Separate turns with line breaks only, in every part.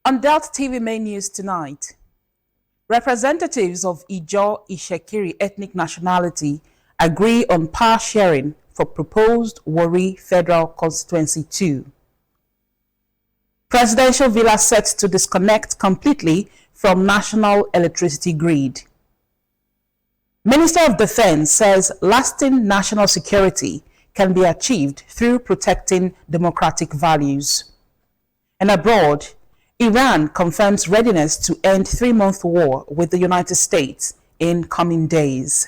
On Delta TV main news tonight, representatives of Ijaw Ishekiri ethnic nationality agree on power sharing for proposed Warri Federal Constituency 2. Presidential villa set to disconnect completely from national electricity grid. Minister of Defense says lasting national security can be achieved through protecting democratic values. And abroad, Iran confirms readiness to end 3-month war with the United States in coming days.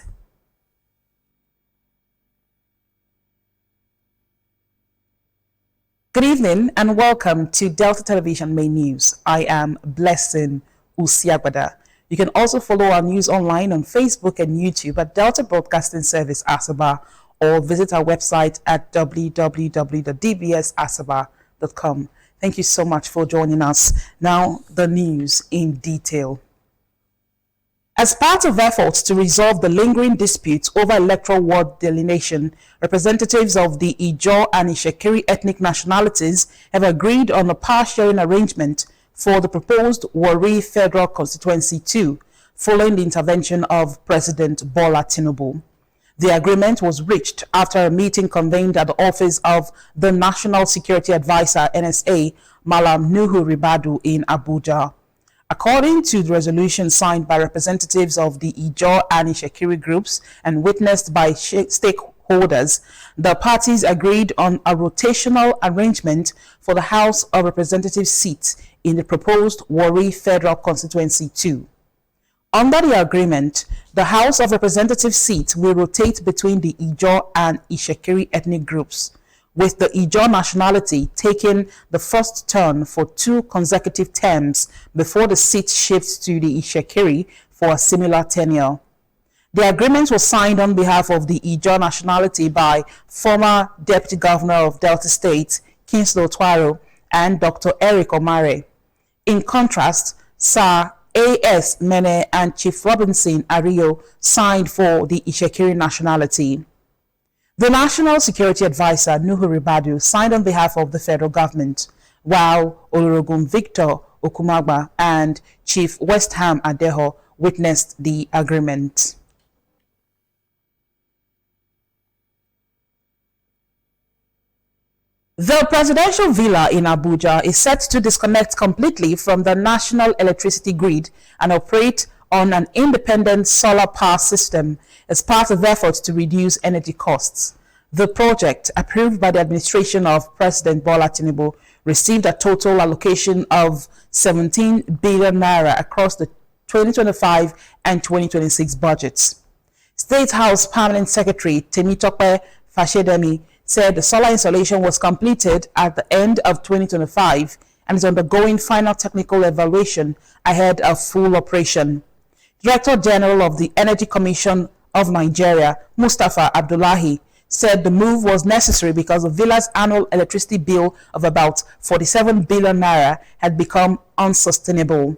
Good evening and welcome to Delta Television Main News. I am Blessing Usiagbada. You can also follow our news online on Facebook and YouTube at Delta Broadcasting Service Asaba, or visit our website at www.dbsasaba.com. Thank you so much for joining us. Now, the news in detail. As part of efforts to resolve the lingering disputes over electoral ward delineation, representatives of the Ijaw and Ishekiri ethnic nationalities have agreed on a power-sharing arrangement for the proposed Warri Federal Constituency 2, following the intervention of President Bola Tinubu. The agreement was reached after a meeting convened at the office of the National Security Advisor, NSA, Malam Nuhu Ribadu in Abuja. According to the resolution signed by representatives of the Ijaw and Ishekiri groups and witnessed by stakeholders, the parties agreed on a rotational arrangement for the House of Representatives seat in the proposed Warri Federal Constituency 2. Under the agreement, the House of Representatives seat will rotate between the Ijaw and Ishekiri ethnic groups, with the Ijaw nationality taking the first turn for 2 consecutive terms before the seat shifts to the Ishekiri for a similar tenure. The agreement was signed on behalf of the Ijaw nationality by former Deputy Governor of Delta State, Kingsley Otuaro, and Dr. Eric Omare. In contrast, Sir A.S. Mene and Chief Robinson Ario signed for the Ishekiri nationality. The National Security Advisor, Nuhu Ribadu, signed on behalf of the federal government, while Olusegun Victor Okumagba and Chief West Ham Adeho witnessed the agreement. The presidential villa in Abuja is set to disconnect completely from the national electricity grid and operate on an independent solar power system as part of efforts to reduce energy costs. The project, approved by the administration of President Bola Tinubu, received a total allocation of 17 billion naira across the 2025 and 2026 budgets. State House Permanent Secretary Temitope Fashedemi said the solar installation was completed at the end of 2025 and is undergoing final technical evaluation ahead of full operation. Director General of the Energy Commission of Nigeria, Mustafa Abdullahi, said the move was necessary because the villa's annual electricity bill of about 47 billion naira had become unsustainable.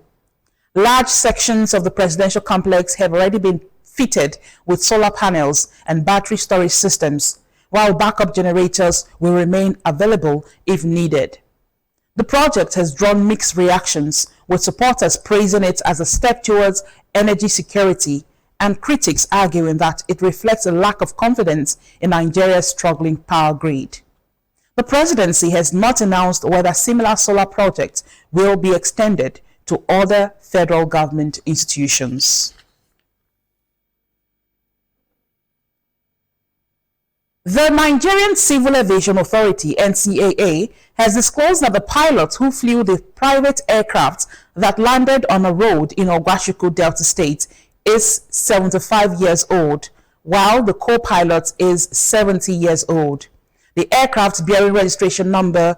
Large sections of the presidential complex have already been fitted with solar panels and battery storage systems, while backup generators will remain available if needed. The project has drawn mixed reactions, with supporters praising it as a step towards energy security and critics arguing that it reflects a lack of confidence in Nigeria's struggling power grid. The presidency has not announced whether similar solar projects will be extended to other federal government institutions. The Nigerian Civil Aviation Authority, NCAA, has disclosed that the pilot who flew the private aircraft that landed on a road in Ogwashuku, Delta State, is 75 years old, while the co-pilot is 70 years old. The aircraft, bearing registration number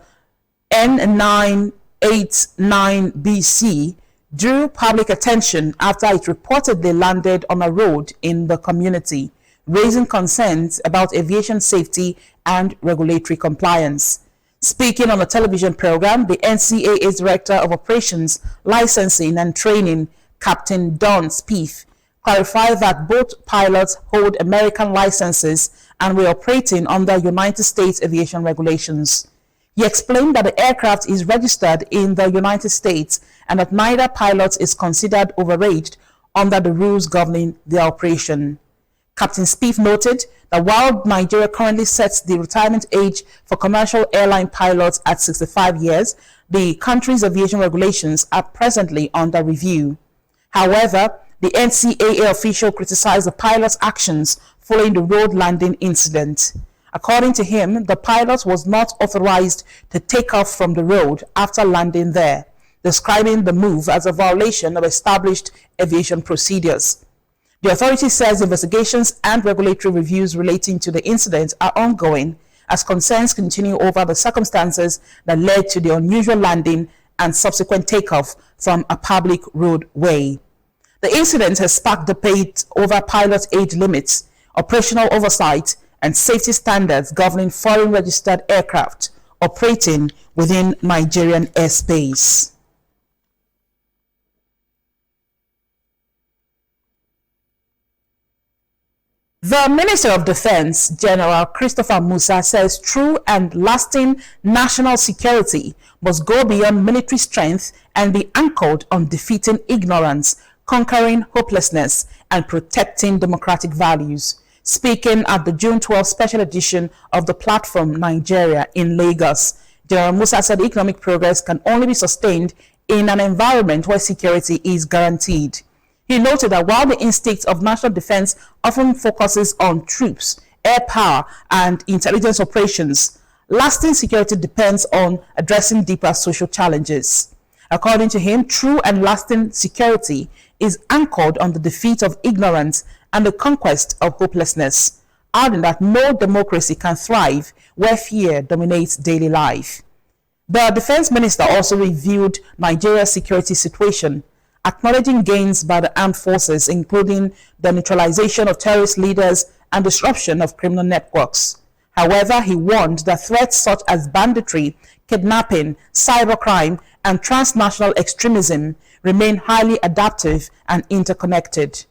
N989BC, drew public attention after it reportedly landed on a road in the community, raising concerns about aviation safety and regulatory compliance. Speaking on a television program, the NCAA's Director of Operations, Licensing and Training, Captain Don Spieth, clarified that both pilots hold American licenses and were operating under United States aviation regulations. He explained that the aircraft is registered in the United States and that neither pilot is considered overaged under the rules governing their operation. Captain Spieth noted that while Nigeria currently sets the retirement age for commercial airline pilots at 65 years, the country's aviation regulations are presently under review. However, the NCAA official criticized the pilot's actions following the road landing incident. According to him, the pilot was not authorized to take off from the road after landing there, describing the move as a violation of established aviation procedures. The authority says investigations and regulatory reviews relating to the incident are ongoing as concerns continue over the circumstances that led to the unusual landing and subsequent takeoff from a public roadway. The incident has sparked debate over pilot age limits, operational oversight, and safety standards governing foreign registered aircraft operating within Nigerian airspace. The Minister of Defense, General Christopher Musa, says true and lasting national security must go beyond military strength and be anchored on defeating ignorance, conquering hopelessness, and protecting democratic values. Speaking at the June 12 special edition of the Platform Nigeria in Lagos, General Musa said economic progress can only be sustained in an environment where security is guaranteed. He noted that while the instinct of national defense often focuses on troops, air power, and intelligence operations, lasting security depends on addressing deeper social challenges. According to him, true and lasting security is anchored on the defeat of ignorance and the conquest of hopelessness, adding that no democracy can thrive where fear dominates daily life. The defense minister also reviewed Nigeria's security situation, acknowledging gains by the armed forces, including the neutralization of terrorist leaders and disruption of criminal networks. However, he warned that threats such as banditry, kidnapping, cybercrime, and transnational extremism remain highly adaptive and interconnected.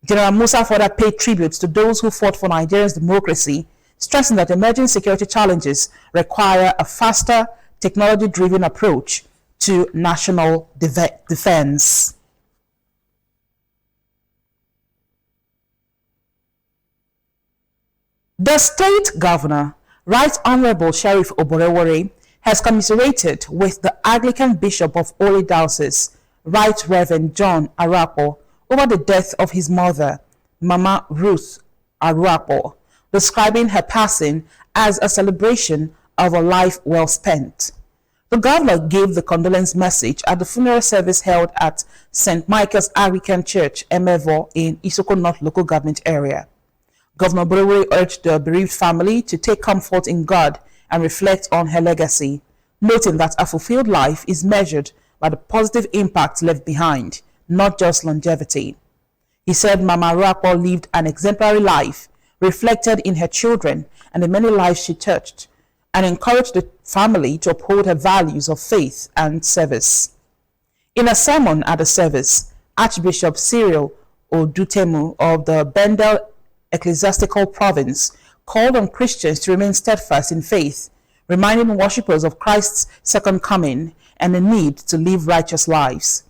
General Musa further paid tribute to those who fought for Nigeria's democracy, stressing that emerging security challenges require a faster, technology-driven approach to national defense. The state governor, Right Honorable Sheriff Oborevwori, has commiserated with the Anglican Bishop of Holy Diocese, Right Reverend John Arapo, over the death of his mother, Mama Ruth Arapo, describing her passing as a celebration of a life well spent. The governor gave the condolence message at the funeral service held at St. Michael's Anglican Church, Emevo, in Isoko North local government area. Governor Oborevwori urged the bereaved family to take comfort in God and reflect on her legacy, noting that a fulfilled life is measured by the positive impact left behind, not just longevity. He said Mama Arapo lived an exemplary life, reflected in her children and the many lives she touched, and encouraged the family to uphold her values of faith and service. In a sermon at the service, Archbishop Cyril Odutemu of the Bendel Ecclesiastical Province called on Christians to remain steadfast in faith, reminding worshippers of Christ's second coming and the need to live righteous lives.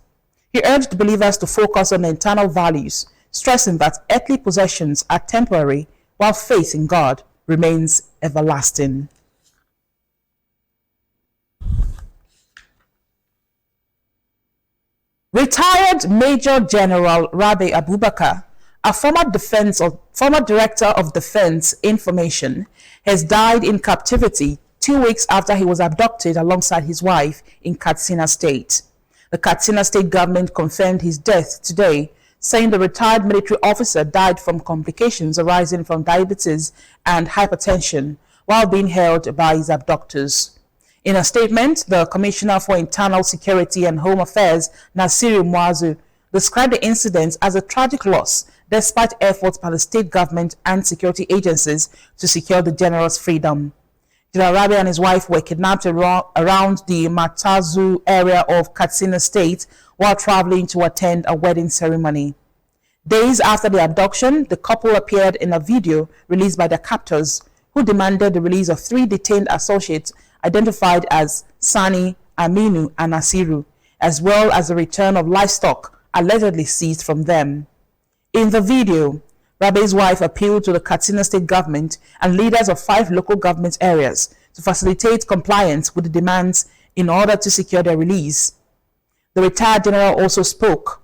He urged believers to focus on internal values, stressing that earthly possessions are temporary while faith in God remains everlasting. Retired Major General Rabi Abubakar, a former Director of Defense Information, has died in captivity 2 weeks after he was abducted alongside his wife in Katsina State. The Katsina State government confirmed his death today, saying the retired military officer died from complications arising from diabetes and hypertension while being held by his abductors. In a statement, the Commissioner for Internal Security and Home Affairs, Nasiru Muazu, described the incident as a tragic loss despite efforts by the state government and security agencies to secure the general's freedom. General Rabe and his wife were kidnapped around the Matazu area of Katsina State while traveling to attend a wedding ceremony. Days after the abduction, the couple appeared in a video released by their captors, who demanded the release of 3 detained associates identified as Sani, Aminu, and Nasiru, as well as the return of livestock allegedly seized from them. In the video, Rabe's wife appealed to the Katsina State government and leaders of 5 local government areas to facilitate compliance with the demands in order to secure their release. The retired general also spoke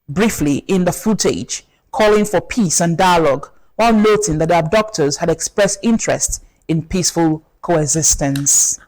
briefly in the footage, calling for peace and dialogue, while noting that the abductors had expressed interest in peaceful coexistence.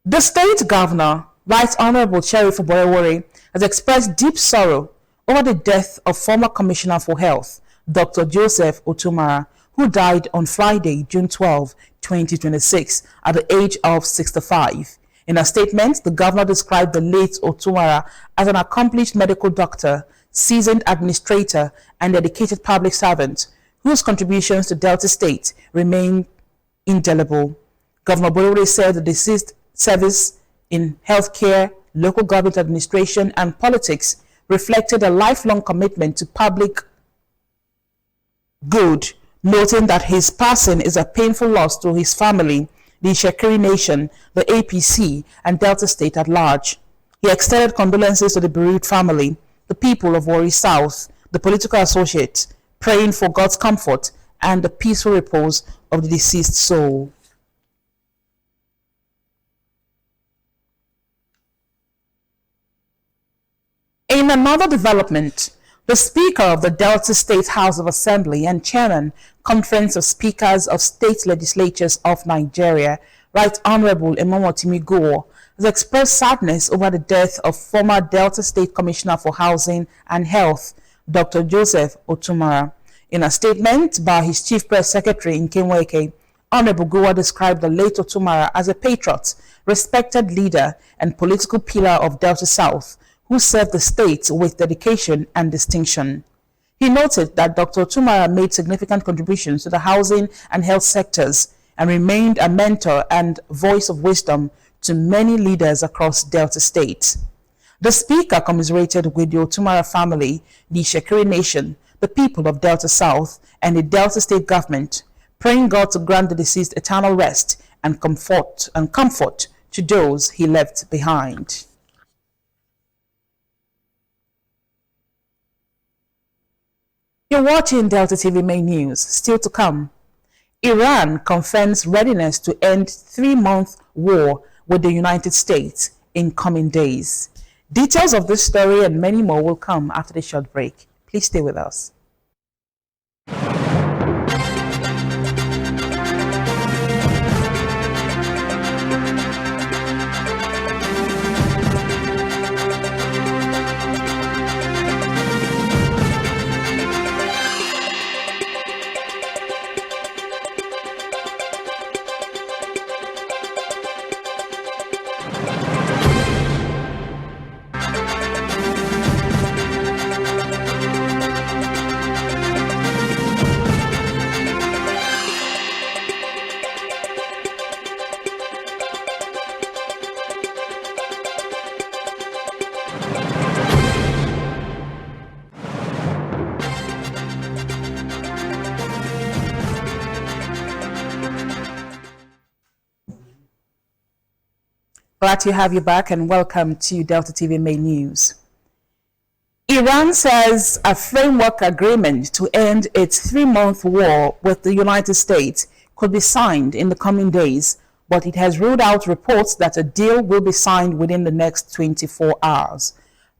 The state governor, Right Honorable Sheriff Oborevwori, has expressed deep sorrow over the death of former Commissioner for Health, Dr. Joseph Otumara, who died on Friday, June 12, 2026, at the age of 65. In a statement, the governor described the late Otumara as an accomplished medical doctor, seasoned administrator, and dedicated public servant, whose contributions to Delta State remain indelible. Governor Oborevwori said the deceased service in healthcare, local government administration, and politics reflected a lifelong commitment to public good, noting that his passing is a painful loss to his family, the Shekiri Nation, the APC, and Delta State at large. He extended condolences to the bereaved family, the people of Warri South, the political associates, praying for God's comfort and the peaceful repose of the deceased soul. In another development, the Speaker of the Delta State House of Assembly and Chairman, Conference of Speakers of State Legislatures of Nigeria, Right Honorable Imomotimi Goor, has expressed sadness over the death of former Delta State Commissioner for Housing and Health, Dr. Joseph Otumara. In a statement by his Chief Press Secretary Nkem Wike, Honorable Goor described the late Otumara as a patriot, respected leader, and political pillar of Delta South, who served the state with dedication and distinction. He noted that Dr. Otumara made significant contributions to the housing and health sectors and remained a mentor and voice of wisdom to many leaders across Delta State. The Speaker commiserated with the Otumara family, the Shekiri Nation, the people of Delta South, and the Delta State government, praying God to grant the deceased eternal rest and comfort to those he left behind. You're watching Delta TV Main News. Still to come, Iran confirms readiness to end 3-month war with the United States in coming days. Details of this story and many more will come after the short break. Please stay with us. Glad to have you back and welcome to Delta TV Main News. Iran says a framework agreement to end its 3-month war with the United States could be signed in the coming days, but it has ruled out reports that a deal will be signed within the next 24 hours.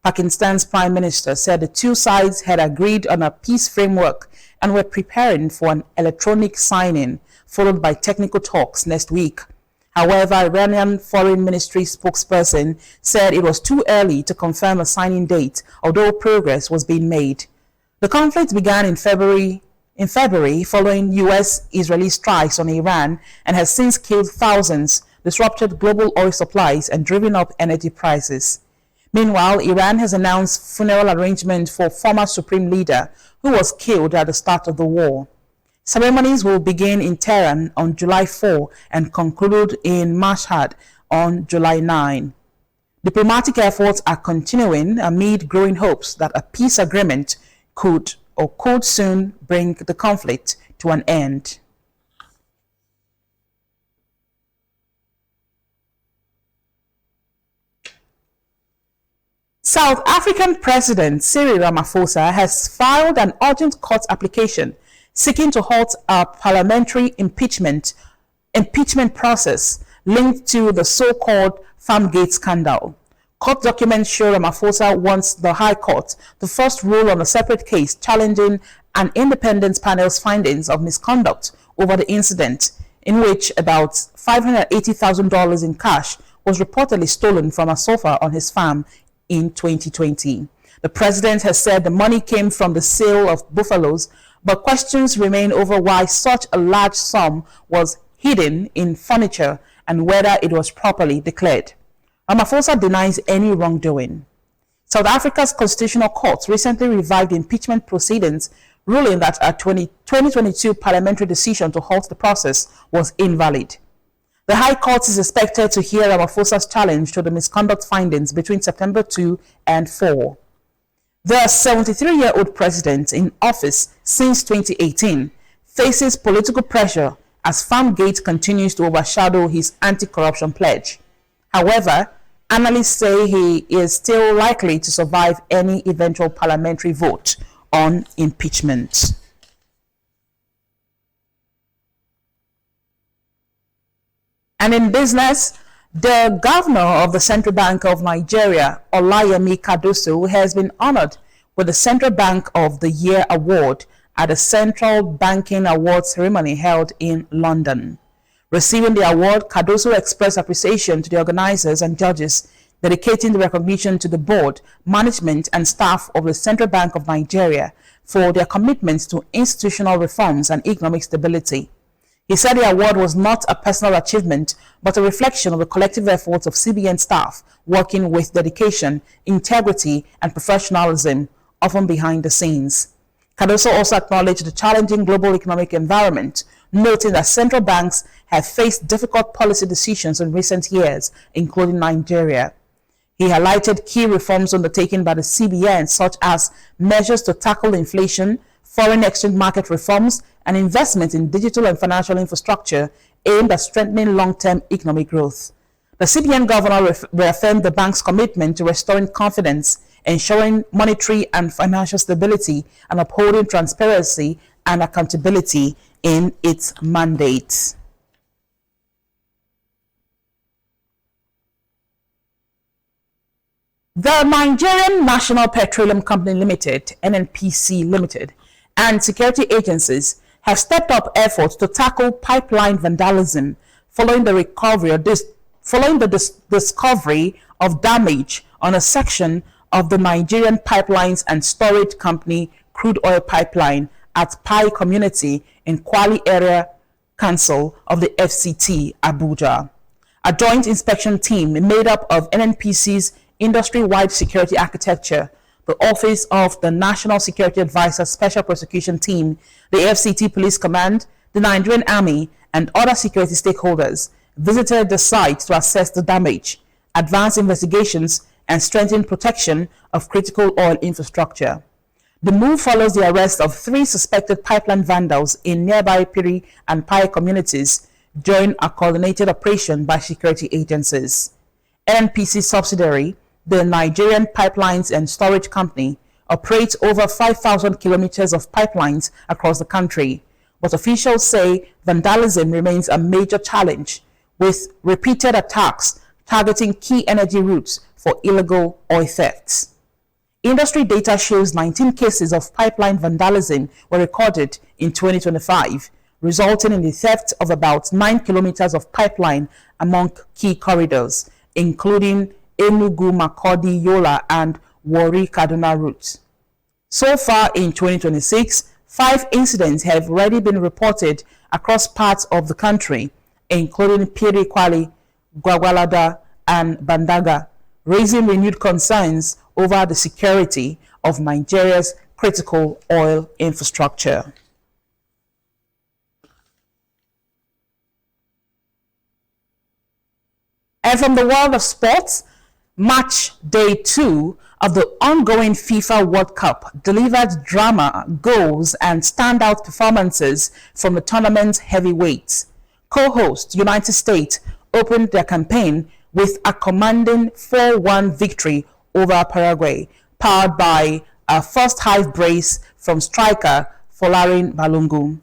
Pakistan's Prime Minister said the two sides had agreed on a peace framework and were preparing for an electronic signing, followed by technical talks next week. However, Iranian Foreign Ministry spokesperson said it was too early to confirm a signing date, although progress was being made. The conflict began in February following U.S.-Israeli strikes on Iran and has since killed thousands, disrupted global oil supplies, and driven up energy prices. Meanwhile, Iran has announced funeral arrangement for former supreme leader who was killed at the start of the war. Ceremonies will begin in Tehran on July 4 and conclude in Mashhad on July 9. Diplomatic efforts are continuing amid growing hopes that a peace agreement could soon bring the conflict to an end. South African President Cyril Ramaphosa has filed an urgent court application seeking to halt a parliamentary impeachment process linked to the so-called Farmgate scandal. Court documents show Ramaphosa wants the High Court to first rule on a separate case challenging an independent panel's findings of misconduct over the incident, in which about $580,000 in cash was reportedly stolen from a sofa on his farm in 2020. The president has said the money came from the sale of buffaloes, but questions remain over why such a large sum was hidden in furniture and whether it was properly declared. Ramaphosa denies any wrongdoing. South Africa's Constitutional Court recently revived impeachment proceedings, ruling that a 2022 parliamentary decision to halt the process was invalid. The High Court is expected to hear Ramaphosa's challenge to the misconduct findings between September 2 and 4. The 73-year-old president, in office since 2018, faces political pressure as Farmgate continues to overshadow his anti-corruption pledge. However, analysts say he is still likely to survive any eventual parliamentary vote on impeachment. And in business, the governor of the Central Bank of Nigeria, Olayemi Cardoso, has been honored with the Central Bank of the Year award at the Central Banking Awards ceremony held in London. Receiving the award, Cardoso expressed appreciation to the organizers and judges, dedicating the recognition to the board, management, and staff of the Central Bank of Nigeria for their commitments to institutional reforms and economic stability. He said the award was not a personal achievement, but a reflection of the collective efforts of CBN staff working with dedication, integrity, and professionalism, often behind the scenes. Cardoso also acknowledged the challenging global economic environment, noting that central banks have faced difficult policy decisions in recent years, including Nigeria. He highlighted key reforms undertaken by the CBN, such as measures to tackle inflation, foreign exchange market reforms, and investment in digital and financial infrastructure aimed at strengthening long-term economic growth. The CBN governor reaffirmed the bank's commitment to restoring confidence, ensuring monetary and financial stability, and upholding transparency and accountability in its mandate. The Nigerian National Petroleum Company Limited, NNPC Limited, and security agencies have stepped up efforts to tackle pipeline vandalism following the discovery of damage on a section of the Nigerian Pipelines and Storage Company crude oil pipeline at Pai Community in Kwali Area Council of the FCT, Abuja. A joint inspection team made up of NNPC's industry-wide security architecture, the Office of the National Security Advisor Special Prosecution Team, the FCT Police Command, the Nigerian Army, and other security stakeholders visited the site to assess the damage, advance investigations, and strengthen protection of critical oil infrastructure. The move follows the arrest of 3 suspected pipeline vandals in nearby Piri and Pai communities during a coordinated operation by security agencies. NNPC subsidiary, the Nigerian Pipelines and Storage Company, operates over 5,000 kilometers of pipelines across the country, but officials say vandalism remains a major challenge, with repeated attacks targeting key energy routes for illegal oil thefts. Industry data shows 19 cases of pipeline vandalism were recorded in 2025, resulting in the theft of about 9 kilometers of pipeline among key corridors, including Enugu, Makurdi, Yola, and Warri Kaduna routes. So far in 2026, 5 incidents have already been reported across parts of the country, including Piri, Kwali, Gwagwalada, and Bandaga, raising renewed concerns over the security of Nigeria's critical oil infrastructure. And from the world of sports, match day 2 of the ongoing FIFA World Cup delivered drama, goals, and standout performances from the tournament's heavyweights. Co-host United States opened their campaign with a commanding 4-1 victory over Paraguay, powered by a first half brace from striker Folarin Balogun.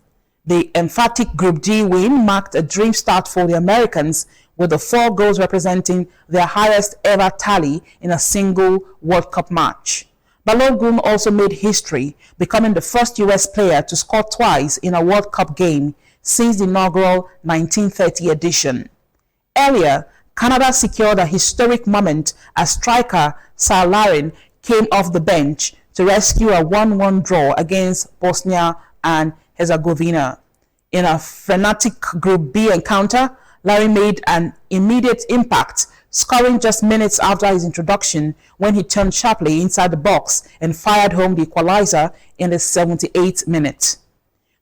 The emphatic Group D win marked a dream start for the Americans, with the 4 goals representing their highest ever tally in a single World Cup match. Balogun also made history, becoming the first U.S. player to score twice in a World Cup game since the inaugural 1930 edition. Earlier, Canada secured a historic moment as striker Sir Larin came off the bench to rescue a 1-1 draw against Bosnia and Herzegovina. In a frenetic Group B encounter, Larry made an immediate impact, scoring just minutes after his introduction when he turned sharply inside the box and fired home the equalizer in the 78th minute.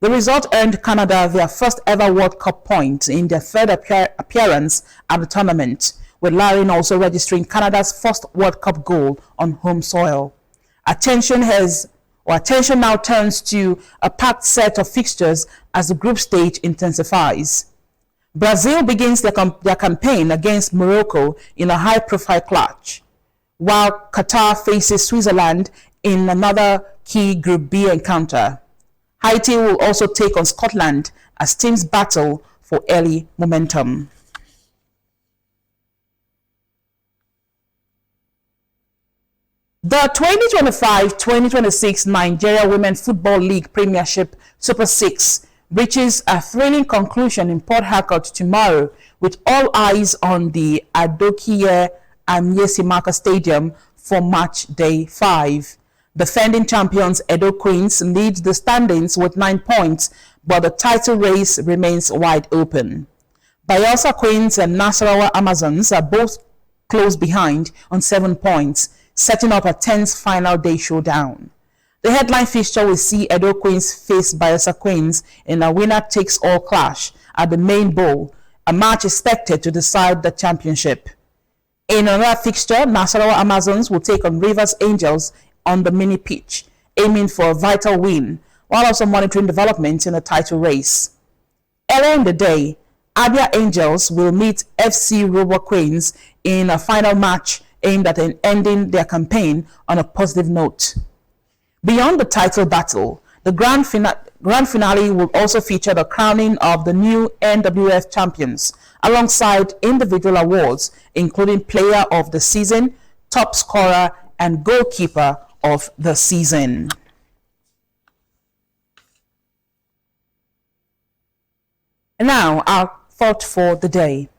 The result earned Canada their first ever World Cup point in their third appearance at the tournament, with Larry also registering Canada's first World Cup goal on home soil. Attention now turns to a packed set of fixtures as the group stage intensifies. Brazil begins their campaign against Morocco in a high-profile clash, while Qatar faces Switzerland in another key Group B encounter. Haiti will also take on Scotland as teams battle for early momentum. The 2025-2026 Nigeria Women Football League Premiership Super 6 reaches a thrilling conclusion in Port Harcourt tomorrow, with all eyes on the Adokiye Amiesimaka Stadium for match day 5. Defending champions Edo Queens lead the standings with 9 points, but the title race remains wide open. Bayelsa Queens and Nasarawa Amazons are both close behind on 7 points, setting up a tense final day showdown. The headline fixture will see Edo Queens face Bayelsa Queens in a winner-takes-all clash at the main bowl, a match expected to decide the championship. In another fixture, Nasarawa Amazons will take on Rivers Angels on the mini pitch, aiming for a vital win, while also monitoring developments in the title race. Earlier in the day, Abia Angels will meet FC Robo Queens in a final match aimed at ending their campaign on a positive note. Beyond the title battle, the grand finale will also feature the crowning of the new NWF champions, alongside individual awards, including Player of the Season, Top Scorer, and Goalkeeper of the Season. And now, our thought for the day.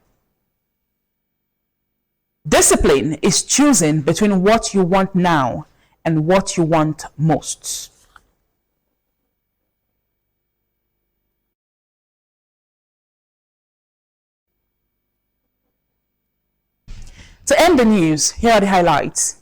Discipline is choosing between what you want now and what you want most. To end the news, here are the highlights.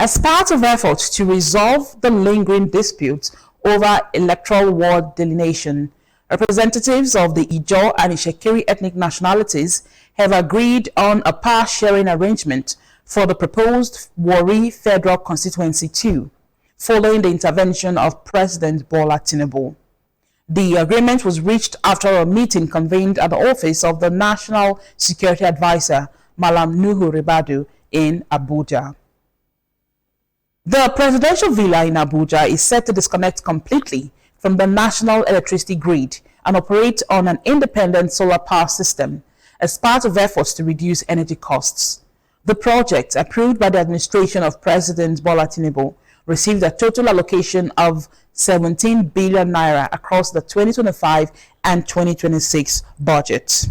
As part of efforts to resolve the lingering disputes over electoral ward delineation, representatives of the Ijaw and Ishekiri ethnic nationalities have agreed on a power-sharing arrangement for the proposed Warri Federal Constituency 2, following the intervention of President Bola Tinubu. The agreement was reached after a meeting convened at the office of the National Security Advisor, Malam Nuhu Ribadu, in Abuja. The presidential villa in Abuja is set to disconnect completely from the national electricity grid and operate on an independent solar power system as part of efforts to reduce energy costs. The project, approved by the administration of President Bola Tinubu, received a total allocation of 17 billion naira across the 2025 and 2026 budgets.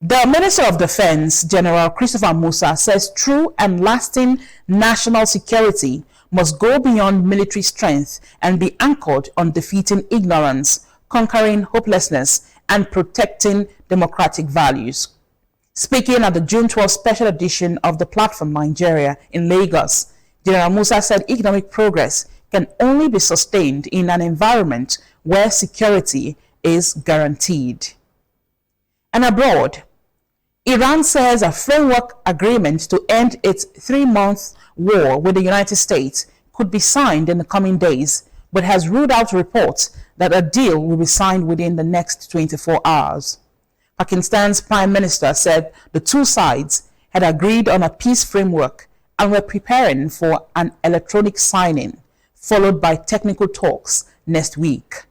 The Minister of Defense, General Christopher Musa, says true and lasting national security must go beyond military strength and be anchored on defeating ignorance, conquering hopelessness, and protecting democratic values. Speaking at the June 12th special edition of the Platform Nigeria in Lagos, General Musa said economic progress can only be sustained in an environment where security is guaranteed. And abroad, Iran says a framework agreement to end its 3-month war with the United States could be signed in the coming days, but has ruled out reports that a deal will be signed within the next 24 hours. Pakistan's Prime Minister said the two sides had agreed on a peace framework and were preparing for an electronic signing, followed by technical talks next week.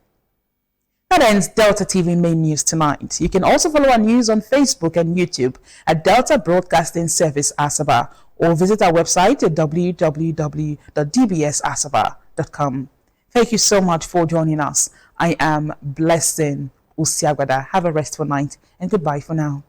That ends Delta TV Main News tonight. You can also follow our news on Facebook and YouTube at Delta Broadcasting Service Asaba, or visit our website at www.dbsasaba.com. Thank you so much for joining us. I am Blessing Usiagwada. Have a restful night and goodbye for now.